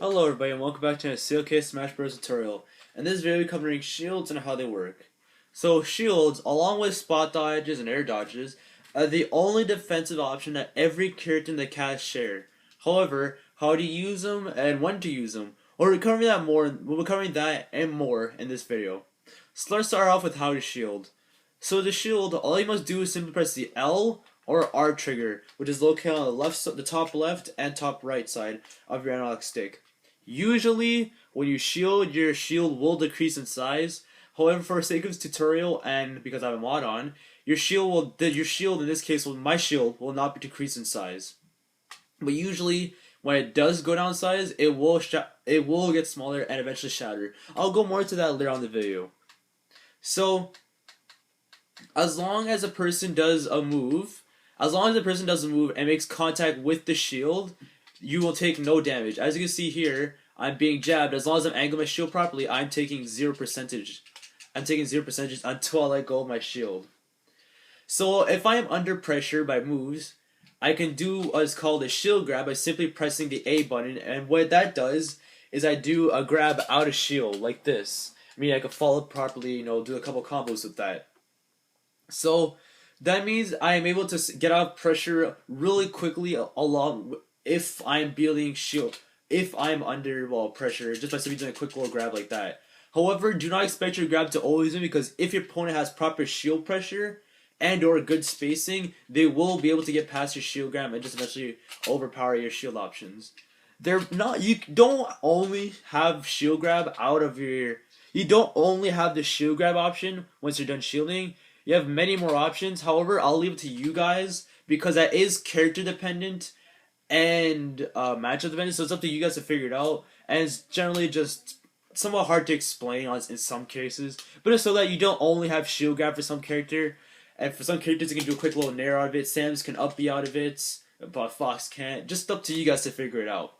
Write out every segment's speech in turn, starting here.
Hello everybody and welcome back to a CLK Smash Bros tutorial. In this video we're covering shields and how they work. So shields, along with spot dodges and air dodges, are the only defensive option that every character in the cast share. However, how to use them and when to use them, we'll be covering that and more in this video. So let's start off with how to shield. So to shield, all you must do is simply press the L or R trigger, which is located on the top left and top right side of your analog stick. Usually, when you shield, your shield will decrease in size. However, for the sake of this tutorial and because I have a mod on, your shield in this case, my shield will not be decreased in size. But usually, when it does go down in size, it will get smaller and eventually shatter. I'll go more into that later on in the video. So, as long as a person does a move and makes contact with the shield, you will take no damage. As you can see here, I'm being jabbed. As long as I'm angling my shield properly, I'm taking 0%. I'm taking 0% until I let go of my shield. So if I am under pressure by moves, I can do what's called a shield grab by simply pressing the A button, and what that does is I do a grab out of shield like this. I mean, I can follow properly, do a couple combos with that. So that means I am able to get out of pressure really quickly if I'm under pressure, just by simply doing a quick little grab like that. However, do not expect your grab to always win, because if your opponent has proper shield pressure and or good spacing, they will be able to get past your shield grab and just eventually overpower your shield options. You don't only have shield grab you don't only have the shield grab option once you're done shielding. You have many more options. However, I'll leave it to you guys because that is character dependent and matchup dependent, so it's up to you guys to figure it out. And it's generally just somewhat hard to explain in some cases, but it's so that you don't only have shield grab for some character, and for some characters you can do a quick little nair out of it. Samus can up B out of it, but Fox can't. Just up to you guys to figure it out.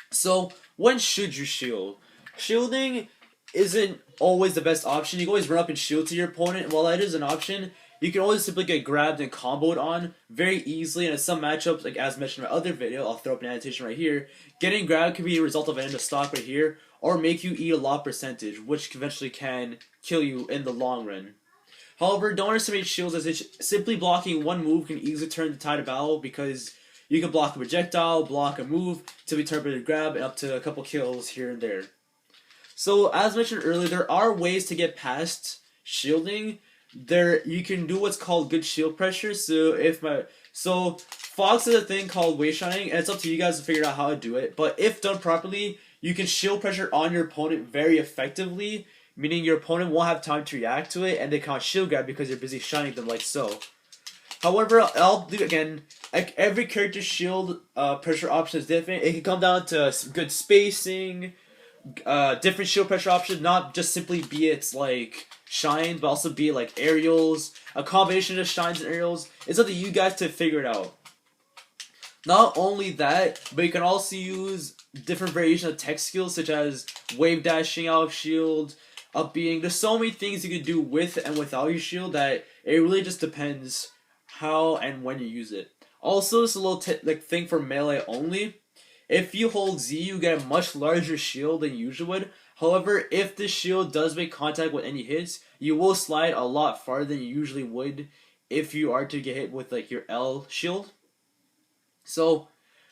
So when should you shield? Shielding isn't always the best option. You can always run up and shield to your opponent, and while that is an option, you can always simply get grabbed and comboed on very easily, and in some matchups, like as mentioned in my other video, I'll throw up an annotation right here, getting grabbed can be a result of an end of stock right here, or make you eat a lot percentage, which eventually can kill you in the long run. However, don't underestimate shields, as simply blocking one move can easily turn the tide of battle, because you can block a projectile, block a move, to be turned into a grab, and up to a couple kills here and there. So, as mentioned earlier, there are ways to get past shielding. You can do what's called good shield pressure. So Fox has a thing called waist shining, and it's up to you guys to figure out how to do it. But if done properly, you can shield pressure on your opponent very effectively, meaning your opponent won't have time to react to it, and they can't shield grab because you're busy shining them like so. However, I'll do again. Like every character's shield pressure option is different. It can come down to good spacing, different shield pressure options, not just simply be it's like shines, but also be like aerials, a combination of shines and aerials. It's up to you guys to figure it out. Not only that, but you can also use different variations of tech skills, such as wave dashing out of shield, up being. There's so many things you can do with and without your shield that it really just depends how and when you use it. Also, it's a little thing for melee only. If you hold Z, you get a much larger shield than you usually would. However, if the shield does make contact with any hits, you will slide a lot farther than you usually would if you are to get hit with like your L shield. So,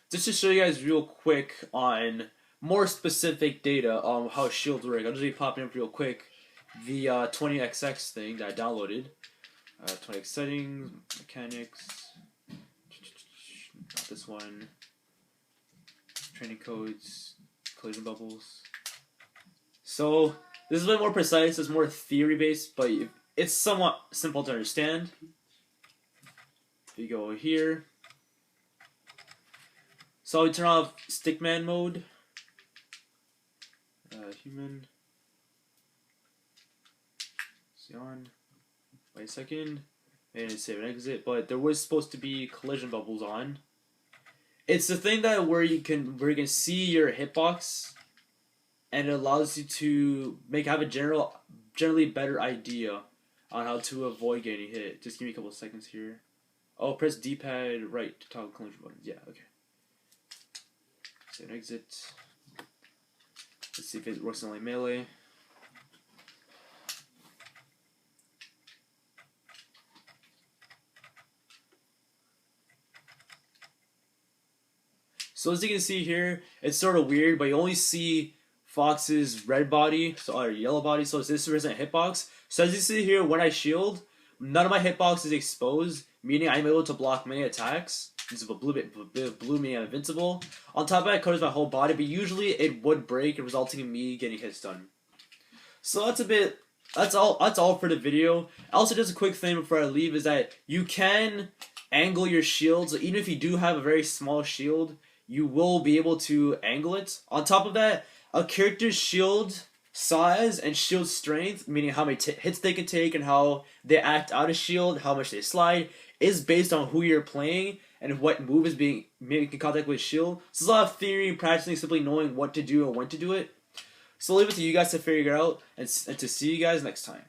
just to show you guys real quick on more specific data on how shields work, I'll just be popping up real quick the 20XX thing that I downloaded. 20X settings, mechanics, not this one. Training codes, collision bubbles. So this is a bit more precise. It's more theory based, but it's somewhat simple to understand. We go here. So we turn off stickman mode. Human. See on. Wait a second. And save and exit. But there was supposed to be collision bubbles on. It's the thing where you can see your hitbox, and it allows you to have a generally better idea on how to avoid getting hit. Just give me a couple of seconds here. Oh, press D-pad right to toggle collision buttons. Yeah, okay. Save and exit. see if it works only melee. So as you can see here, it's sort of weird, but you only see Fox's red body, or yellow body, so this represents hitbox. So as you see here, when I shield, none of my hitbox is exposed, meaning I'm able to block many attacks. This is a blue meaning I'm invincible. On top of that, it covers my whole body, but usually it would break, resulting in me getting hit stun. So that's all for the video. Also, just a quick thing before I leave is that you can angle your shield, so even if you do have a very small shield, you will be able to angle it. On top of that, a character's shield size and shield strength, meaning how many hits they can take and how they act out of shield, how much they slide, is based on who you're playing and what move is being making contact with shield. So there's a lot of theory and practicing simply knowing what to do and when to do it. So I'll leave it to you guys to figure it out and to see you guys next time.